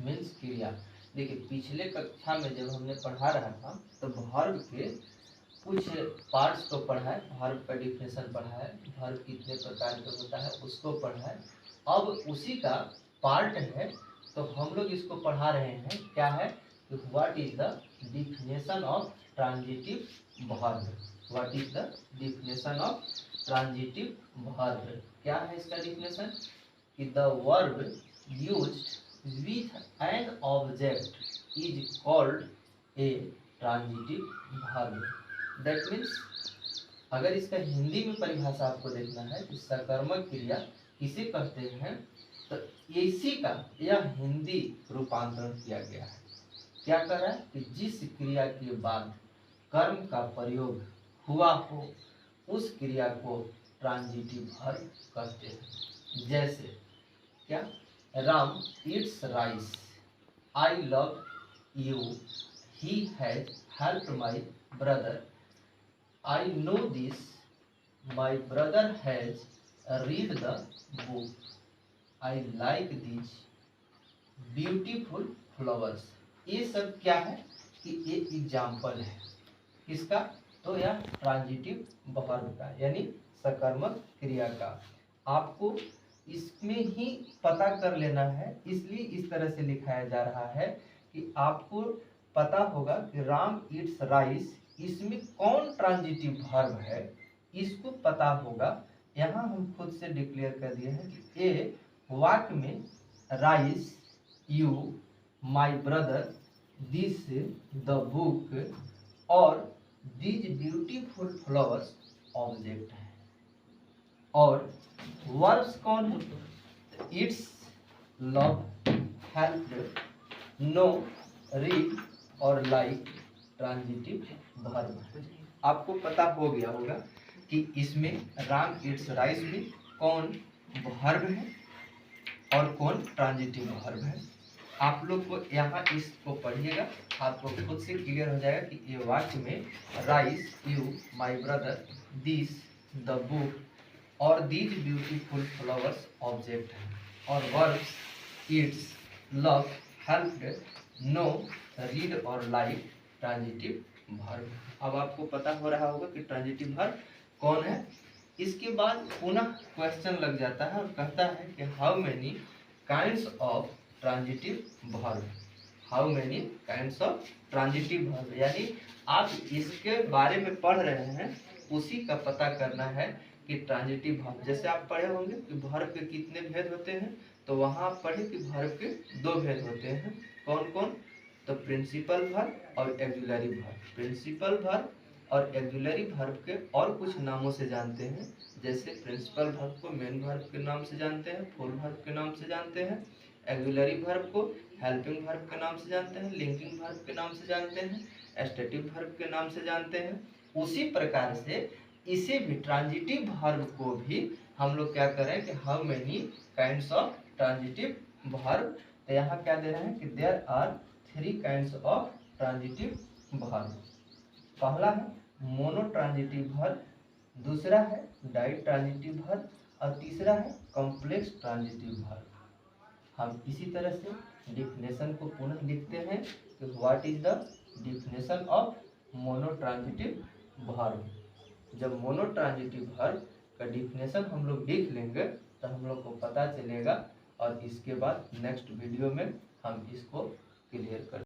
Means क्रिया। देखिए पिछले कक्षा में जब हमने पढ़ा रहा था तो वर्ब के कुछ पार्ट्स को पढ़ा है, वर्ब का डिफिनेशन पढ़ा है, वर्ब कितने प्रकार का होता है उसको पढ़ा है। अब उसी का पार्ट है तो हम लोग इसको पढ़ा रहे हैं, क्या है, what is the definition of transitive verb. What is the definition of transitive verb. क्या है इसका डिफिनेशन कि the verb used with an object is called a transitive verb. That means अगर इसका हिंदी में परिभाषा आपको देखना है कि सकर्मक क्रिया किसे कहते हैं, तो इसी का यह हिंदी रूपांतरण किया गया है। क्या कर रहा है कि जिस क्रिया के बाद कर्म का प्रयोग हुआ हो उस क्रिया को ट्रांजिटिव वर्ब कहते हैं। जैसे क्या, Ram Yeats rice, I love you, he has helped my brother, I know this, my brother has read the book, I like these beautiful flowers। ये सब क्या है कि ये एग्जाम्पल है किसका, तो यह ट्रांजिटिव वर्ब का यानी सकर्मक क्रिया का। आपको इसमें ही पता कर लेना है, इसलिए इस तरह से लिखाया जा रहा है कि आपको पता होगा कि राम ईट्स राइस, इसमें कौन ट्रांजिटिव वर्ब है इसको पता होगा। यहाँ हम खुद से डिक्लेयर कर दिए हैं कि ए वाक्य में rice, you, my brother, this, the book और दीज ब्यूटीफुल फ्लावर्स ऑब्जेक्ट है। और वर्ब्स कौन है, its, love, help, know, read और लाइक ट्रांजिटिव वर्ब है। आपको पता हो गया होगा कि इसमें राम ईट्स राइस भी कौन वर्ब है और कौन ट्रांजिटिव वर्ब है। आप लोग को यहाँ इसको पढ़िएगा, आपको खुद से क्लियर हो जाएगा कि ये वाक्य में rice, you, my brother, this, the book और दीज ब्यूटीफुल फ्लावर्स ऑब्जेक्ट है। और verbs eats, love, helped, know, read और लाइक ट्रांजिटिव वर्ब। अब आपको पता हो रहा होगा कि ट्रांजिटिव वर्ब कौन है। इसके बाद पुनः क्वेश्चन लग जाता है और कहता है कि how many kinds of transitive verb. How many kinds of transitive verb, यानी आप इसके बारे में पढ़ रहे हैं उसी का पता करना है कि ट्रांजिटिव वर्ब। जैसे आप पढ़े होंगे कि वर्ब के कितने भेद होते हैं, तो वहां आप पढ़े कि वर्ब के दो भेद होते हैं। कौन कौन, तो प्रिंसिपल वर्ब और ऑक्सिलरी वर्ब। प्रिंसिपल वर्ब और ऑक्सिलरी वर्ब के और कुछ नामों से जानते हैं, जैसे प्रिंसिपल वर्ब को मेन वर्ब के नाम से जानते हैं, फुल वर्ब के नाम से जानते हैं, ऑक्सिलरी वर्ब को हेल्पिंग वर्ब के नाम से जानते हैं, लिंकिंग वर्ब के नाम से जानते हैं, स्टैटिक वर्ब के नाम से जानते हैं। उसी प्रकार से इसे भी ट्रांजिटिव वर्ब को भी हम लोग क्या करें कि how many kinds of transitive verb. तो यहाँ क्या दे रहे हैं कि there are 3 kinds of transitive verb. पहला है मोनो ट्रांजिटिव वर्ब, दूसरा है डाई ट्रांजिटिव वर्ब और तीसरा है कॉम्प्लेक्स ट्रांजिटिव वर्ब। हम इसी तरह से डिफिनेशन को पुनः लिखते हैं कि what is the definition of mono transitive verb. जब मोनो ट्रांजिटिव वर्ब का डिफिनेशन हम लोग लिख लेंगे तो हम लोग को पता चलेगा और इसके बाद नेक्स्ट वीडियो में हम इसको क्लियर कर